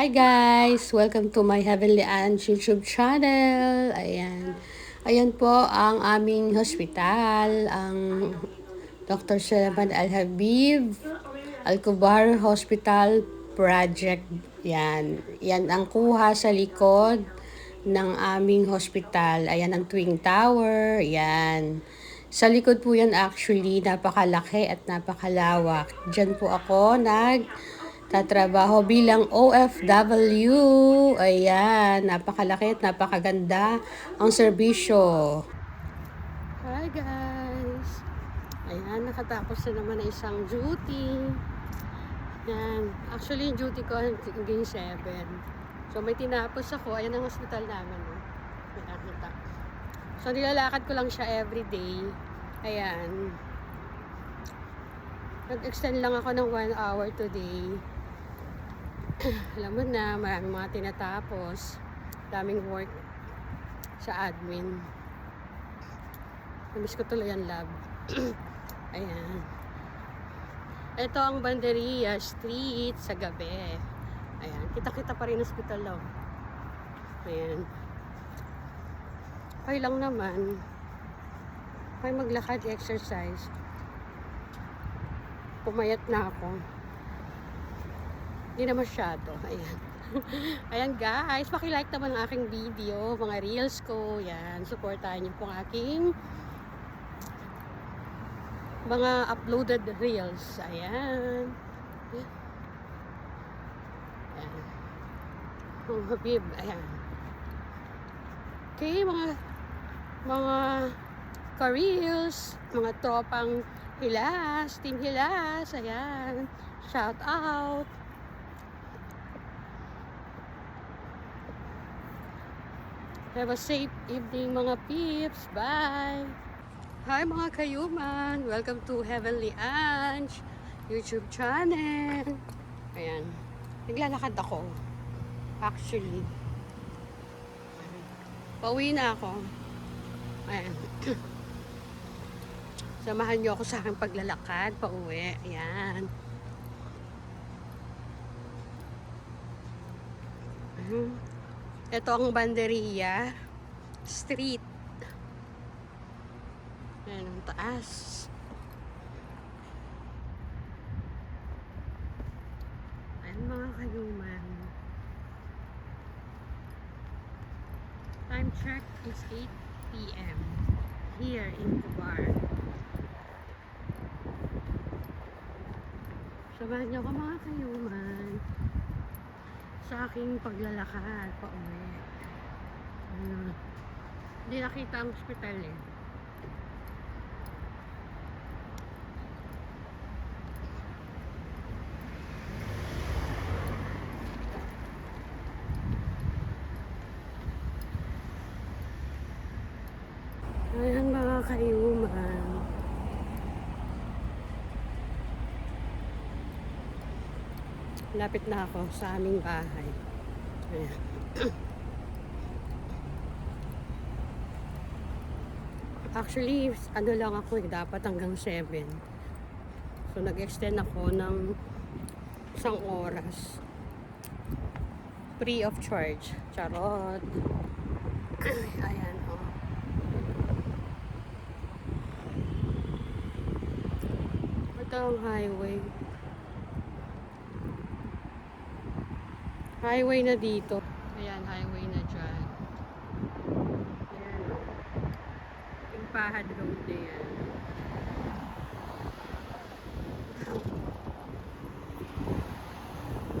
Hi guys! Welcome to my Heavenly Aunt's YouTube channel. Ayan. Ayan po ang aming hospital. Ang Dr. Sulaiman Al-Habib Al-Kubar Hospital Project. Yan. Yan ang kuha sa likod ng aming hospital. Ayan ang Twin Tower. Yan. Sa likod po yan actually, napakalaki at napakalawak. Diyan po ako tatrabaho bilang OFW. Ayan, napakalaki at napakaganda ang serbisyo. Hi guys! Ayan, nakatapos na naman na isang duty. Ayan, actually yung duty ko hanggang 7. So may tinapos ako. Ayan ang hospital namin. May nakita. So nilalakad ko lang siya everyday. Ayan. Nag-extend lang ako ng 1 hour today. Alam mo na, maraming mga tinatapos. Daming work sa admin. Namiss ko tuloy ang lab. Ayan. Ito ang Banderia Street sa gabi. Ayan. Kita-kita pa rin ang hospital lang. Ayan. Okay lang naman. Okay maglakad, exercise. Pumayat na ako. Hindi na masyado. Ayan. Ayan guys, paki-like naman ang aking video, mga reels ko. Yan, supportahan niyo po ang aking mga uploaded reels. Ayan. Ayan. Oh, Habib. Ayan. Okay, mga ka-reels, mga tropang Hilas, Team Hilas. Ayan. Shout out. Have a safe evening mga peeps. Bye! Hi mga kayuman! Welcome to Heavenly Aunt's YouTube channel. Ayan. Naglalakad ako. Actually. Pauwi na ako. Ayan. Samahan niyo ako sa aking paglalakad. Pauwi. Ayan. Ito ang Banderia Street. Ayan ang taas. Ayan mga kayuman. Time check is 8 p.m. here in Kubar. Samahan niyo ako mga kayuman sa aking paglalakad pauwi. Hindi nakita ang hospital eh. Ayan mga kayuman. Lapit na ako sa aming bahay. Ayan. Actually, ano lang ako eh, dapat hanggang 7. So, nag-extend ako ng 1 oras. Free of charge. Charot. Ayan, oh. Ito ang highway. Highway na dito. Ayan, highway na dyan. Ayan. Yung Pahad Road na yan.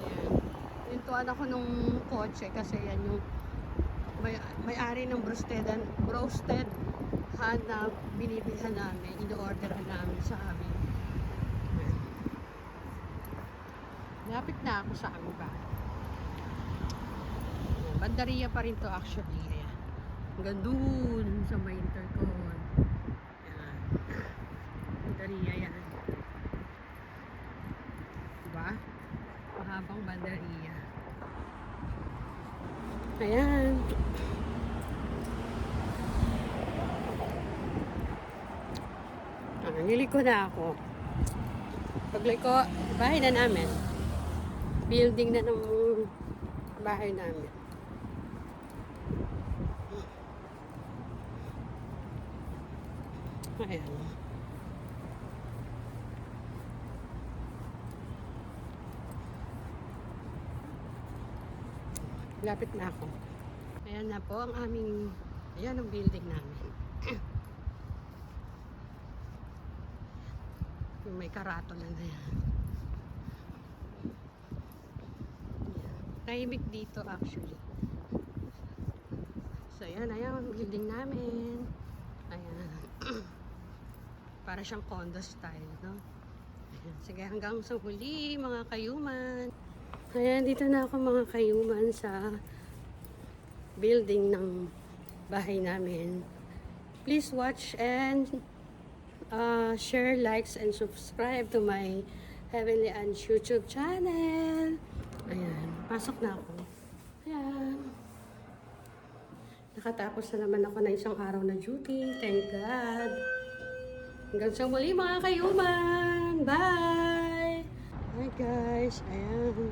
Ayan. Pintuan ako nung kotse kasi yan yung may-ari ng broasted na binibilhan namin, in-orderan namin sa amin. Ayan. Lapit na ako sa aming bahay. Banderia pa rin to actually. Ayan. Hanggang dun sa may intercon. Ayan. Banderia yan. Diba? Mahabang Banderia. Ayan. Niliko na ako. Pagliko, bahay na namin. Building na ng bahay namin. Ayan. Lapit na ako. Ayan na po ang aming, ayan ang building namin. Yung may karatula na yan. Tahimik dito actually. So ayan ang building namin. Ayan. Para siyang condo style, no? Ayan. Sige, hanggang sa huli mga kayuman. Ayan, dito na ako mga kayuman sa building ng bahay namin. Please watch and share, likes, and subscribe to my Heavenly Ange YouTube channel. Ayan, pasok na ako. Ayan. Nakatapos na naman ako na isang araw na duty. Thank God. Hanggang sa muli mga kayuman. Bye! Hi guys. Ayan.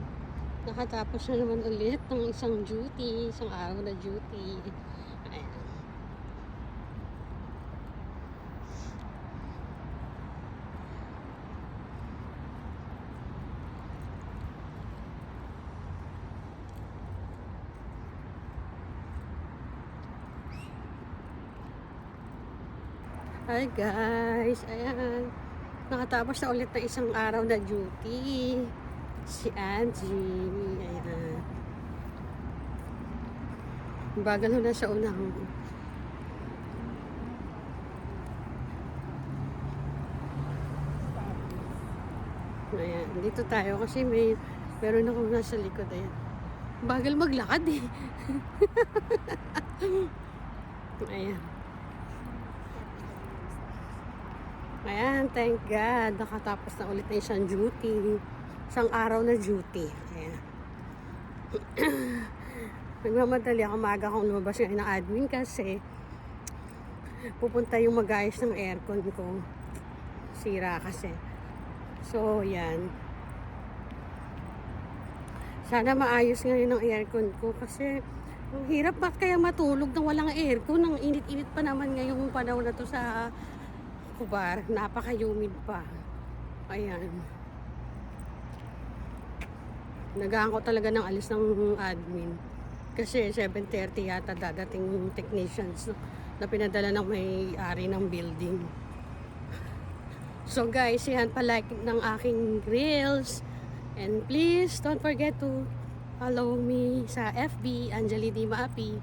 Nakatapos na naman ulit ng isang duty. Isang araw na duty. Ayan. Hi guys, ayan. Nakatapos na ulit na isang araw na duty. Si Angie, ayan. Bagal na sa unang. Ayan, dito tayo kasi meron akong nasa likod, ayan. Bagal maglakad eh. Ayan. Ayan, thank God. Nakatapos na ulit na isang duty. Isang araw na duty. Ayan. Nagmamadali ako. Maaga akong lumabas ngayon ng admin kasi pupunta yung mag-ayos ng aircon ko. Sira kasi. So, yan. Sana maayos ngayon ng aircon ko kasi ang hirap ba kaya matulog nang walang aircon. Ang init-init pa naman ngayong panahon na to sa Kubar, napaka-humid pa. Ayan. Nagahan ko talaga ng alis ng admin. Kasi 7:30 yata dadating yung technicians na pinadala ng may-ari ng building. So guys, yan pa-like ng aking reels. And please, don't forget to follow me sa FB, Anjali Di Maapi.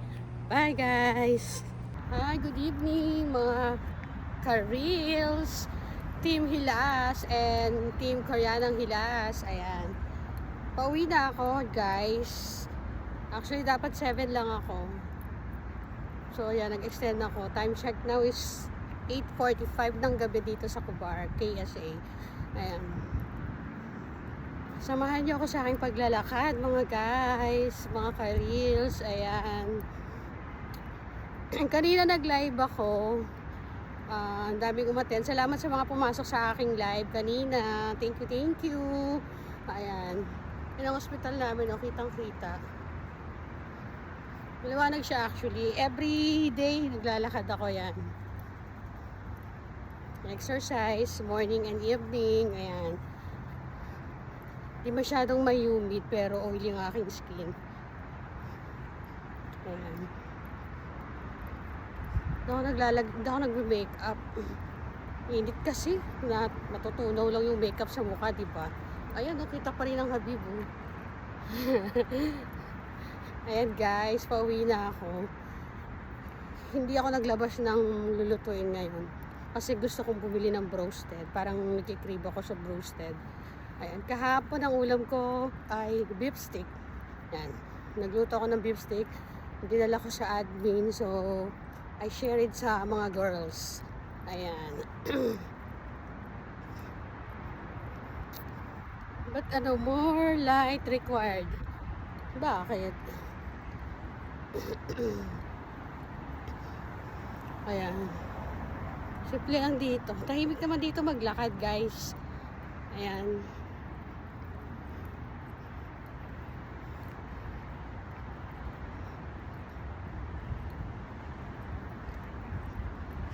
Bye guys! Hi, good evening mga ka-reels, Team Hilas and Team Koreanang Hilas. Ayan. Pauwi na ako, guys. Actually, dapat 7 lang ako. So, ayan, nag-extend ako. Time check now is 8:45 ng gabi dito sa Kubar, KSA. Ayan. Samahan niyo ako sa aking paglalakad, mga guys, mga ka-reels. Ayan. Kanina nag-live ako. Ang daming umaten. Salamat sa mga pumasok sa aking live kanina. Thank you. Ayan. Yan ang hospital namin, oh, kitang-kita. Maliwanag siya actually. Every day, naglalakad ako yan. Exercise, morning and evening. Ayan. Di masyadong may humid, pero oily ang aking skin. Ayan. Hindi ako nagme-make up. Init kasi. Matutunaw lang yung makeup sa mukha, di ba? Ayan, kita pa rin ang Habib. Ayan guys, pauwi na ako. Hindi ako naglabas ng lulutuin ngayon. Kasi gusto kong bumili ng broasted. Parang nakikrib ako sa broasted. Ayan, kahapon ang ulam ko ay beef steak. Ayan, nagluto ako ng beef steak. Dinala ko sa admin, so I share it sa mga girls. Ayan. But more light required. Bakit? Ayan. Simple lang dito. Tahimik naman dito maglakad, guys. Ayan.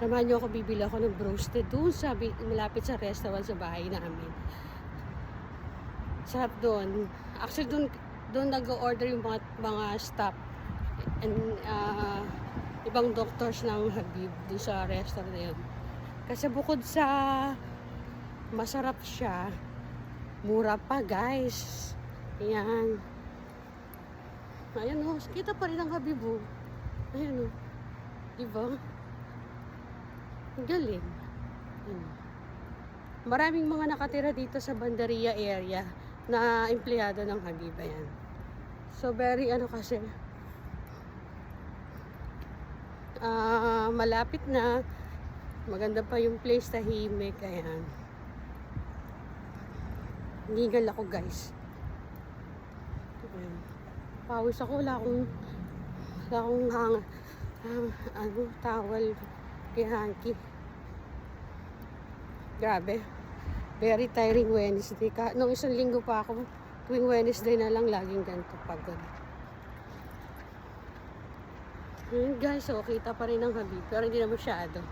Samahan niyo ako, bibili ako ng roasted doon sa malapit sa restaurant sa bahay namin. Sarap doon. Actually, doon nag-order yung mga staff and ibang doctors ng Habib doon sa restaurant na yun. Kasi bukod sa masarap siya, mura pa guys. Ayan. Ayan o, kita pa rin ang Habib o. Ayan o. Diba? Ang galing. Ayan. Maraming mga nakatira dito sa Banderia area na empleyado ng Habib. Ayan. So, very kasi, malapit na. Maganda pa yung place, tahimik. Ayan. Hinigal ako guys. Ayan. Pawis ako. Wala akong towel. Kay hanky. Grabe. Very tiring Wednesday. Nung isang linggo pa ako, tuwing Wednesday na lang laging ganito pagod. Ayan guys, so kita pa rin ang Habib. Pero hindi na masyado.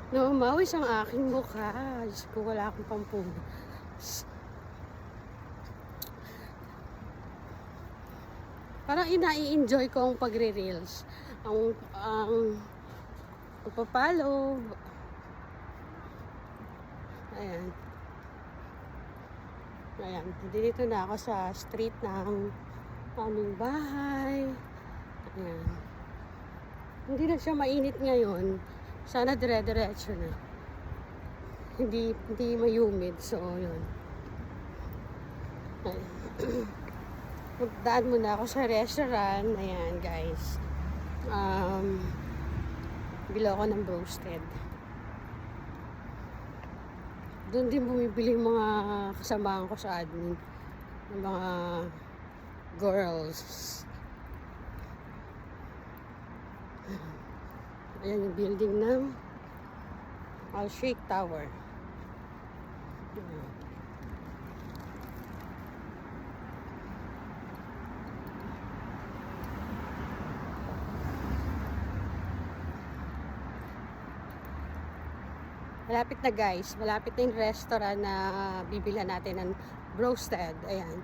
Mawis ang aking mukha. Diyos ko, wala akong pampunas. Parang ina-enjoy ko ang pagre-reels. Ang pagpapalo. Ayan. Ayan. Dito na ako sa street ng aming bahay. Ayan. Hindi na siya mainit ngayon. Sana dire-diretso na. Hindi mayumid. So, yun. Ayan. Magdaan muna ako sa restaurant. Ayan, guys. Bila ako ng roasted. Doon din bumibili yung mga kasamahan ko sa admin. Yung mga girls. Ayan yung building ng Al Sheikh Tower. Ayan. Malapit na guys, malapit na yung restaurant na bibilhan natin ng roasted. Ayan.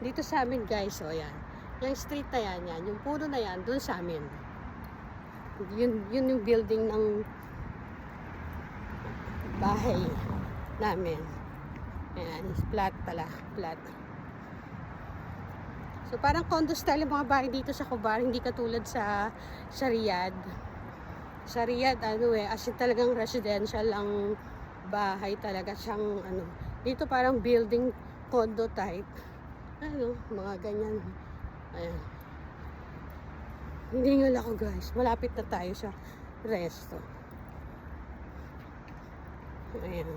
Dito sa amin guys, o yan. Yung street na yan, yung puno na yan, doon sa amin. Yun yung building ng bahay namin. Ayan, flat pala, flat. So parang condo style yung mga bahay dito sa Khobar, hindi katulad sa Riyadh. Sa Riyadh, as in talagang residential ang bahay talaga siyang, dito parang building condo type. Mga ganyan. Ayan. Hindi nga ako guys, malapit na tayo sa resto. Ayan.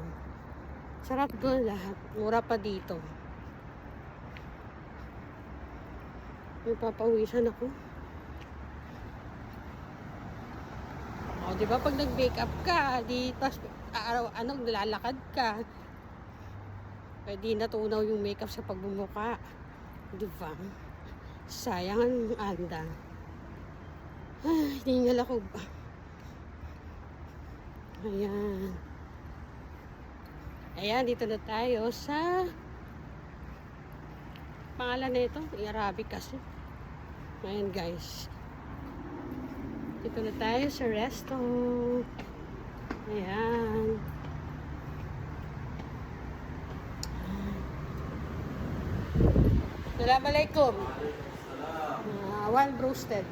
Sarap doon lahat. Mura pa dito. May papawisan ako. O, di ba pag nag-wake up ka, tas lalakad ka, pwede natunaw yung makeup sa pagbumuka. Di ba? Sayang ang anda. Ay, hingal ako. Ayan. Ayan, dito na tayo sa pangalan na ito, Arabic kasi. Ayan guys. Dito na tayo sa resto. Ayan. Assalamualaikum. One roasted.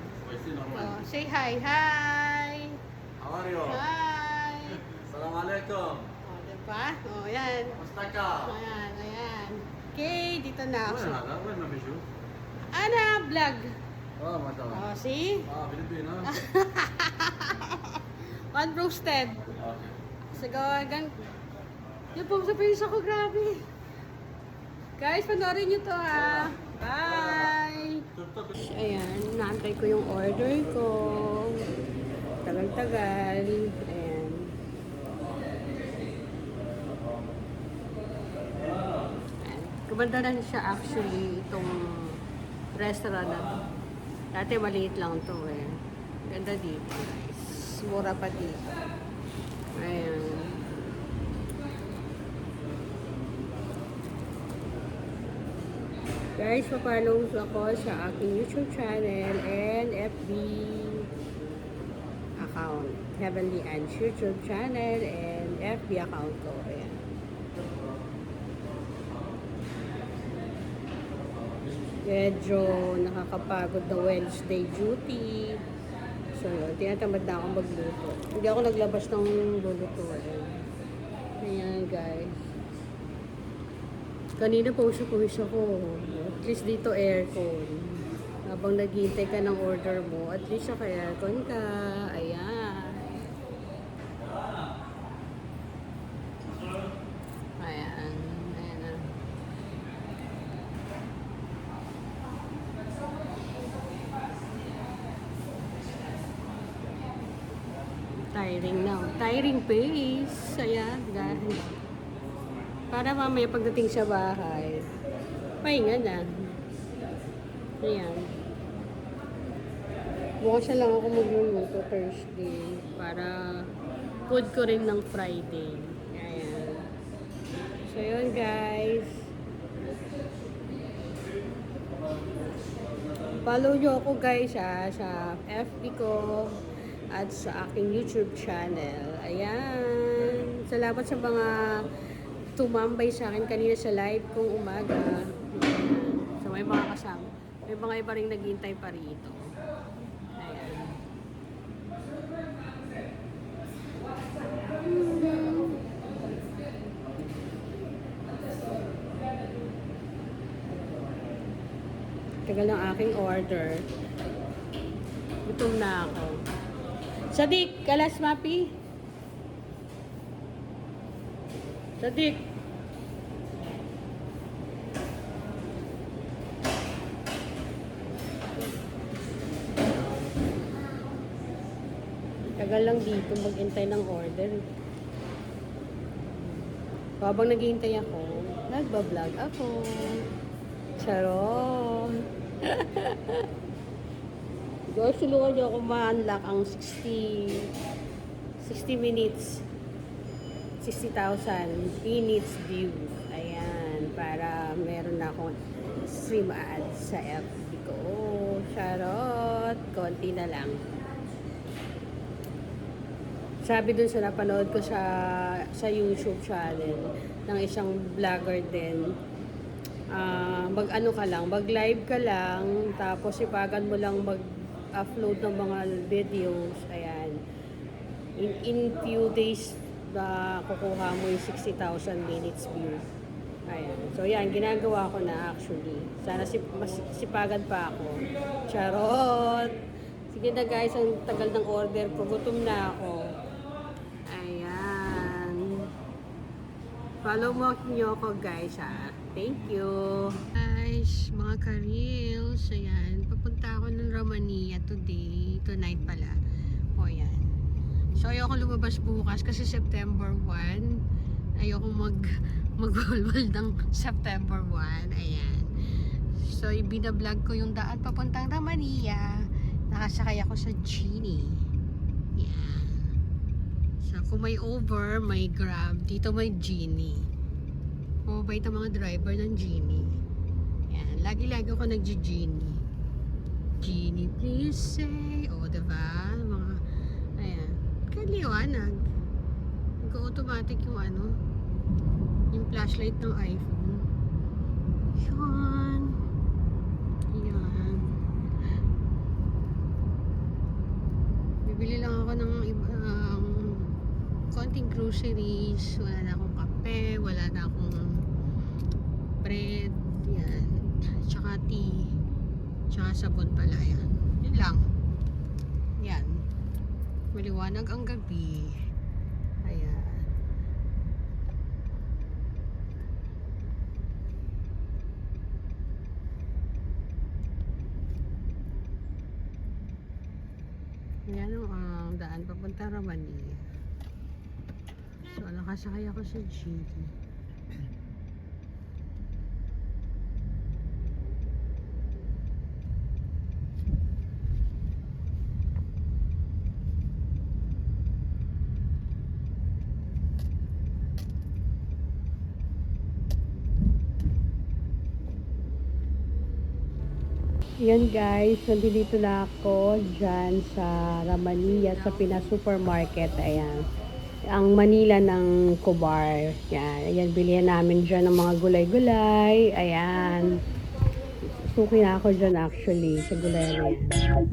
Say hi. Hi. How are you? Hi. Assalamualaikum. Diba? Ayan. Kamusta ka? Ayan. Okay, dito na ako. Where hada? Where ma bishu? Vlog. Oh, mashallah. See? Pilipino. One roasted. Okay. Sige, yung pong sa face ako, grabe. Guys, panoorin nyo to ha. Bye! Ayan, naantay ko yung order ko. Tagal-tagal. Ayan. Kumanda na siya actually itong restaurant na to. Dati maliit lang to eh. Ganda dito guys. Mura pa dito. Ayan. Guys, papalong ako sa aking YouTube channel and FB account. Heavenly Ange YouTube channel and FB account ko. Ayan. Medyo nakakapagod na Wednesday duty. So, yun, tinatamad na akong magluto. Hindi ako naglabas ng lulutuin. Ayan, guys. Kanina pawis ako. At least dito aircon. Habang naghihintay ka ng order mo, at least naka-aircon ka. Ayan. Ayan. Ayan na. Tiring na. Tiring pace. Ayan, guys. Para mamaya pagdating sa bahay, pahinga na. Ayan. Bukas na lang ako magluluto Thursday para food ko rin ng Friday. Ayan. So, yun guys. Follow nyo ako guys sa FB ko at sa aking YouTube channel. Ayan. Salamat sa mga tumambay sa akin kanina sa live kong umaga. So, may mga kasama. May mga iba rin naghihintay pa rito. Ayan. Tagal ng aking order. Gutom na ako. Sadik, kalas mapi. Sadik. Tagal lang dito mag-intay ng order. Habang naghihintay ako, nagbablog ako. Charot. Guys, tulungan niyo ako ma-unlock ang 60 minutes. 60,000 minutes view. Ayan. Para meron na akong stream ads sa FB ko. Charot. Konti na lang. Sabi dun sa napanood ko sa YouTube channel ng isang vlogger din, mag-ano ka lang, mag-live ka lang, tapos ipagan mo lang mag-upload ng mga videos. Ayan. In few days, kukuha mo yung 60,000 minutes view. Ayan. So, yan. Ginagawa ko na actually. Sana sipagan pa ako. Charot! Sige na guys, ang tagal ng order ko. Gutom na ako. Ayan. Follow mo nyo ako guys ha. Thank you. Guys, mga ka-reels. Ayan. Papunta ako ng Romania today. Tonight pala. O yan. So, ayoko lumabas bukas kasi September 1. Ayoko mag-walwal ng September 1. Ayan. So, binablog ko yung daan papuntang Romania. Nakasakay ako sa Genie. Yan. So, kung may Uber, may Grab. Dito may Genie. Mabait ang mga driver ng Genie. Yan. Lagi-lagi ako nag-Genie. Genie, please say. O, diba? Mga, ayan. Kaliwanag. Nag-automatic yung yung flashlight ng iPhone. Yan. Yan. Bibili lang ako ng konting groceries. Wala na akong kape. Wala na akong bread. Yan. Tsaka tea. Tsaka sabon pala. Yan. Yun lang. Yan. Maliwanag ang gabi. Ayan. Yan ang daan papunta Romania. So, nakasakay ako sa Genie. Yan guys, nandito na ako dyan sa Ramania sa Pinas Supermarket. Ayan. Ang Manila ng Cobar. Yan. Ayan, bilihan namin dyan ng mga gulay-gulay. Ayan. Suki na ako dyan actually sa gulay na yan.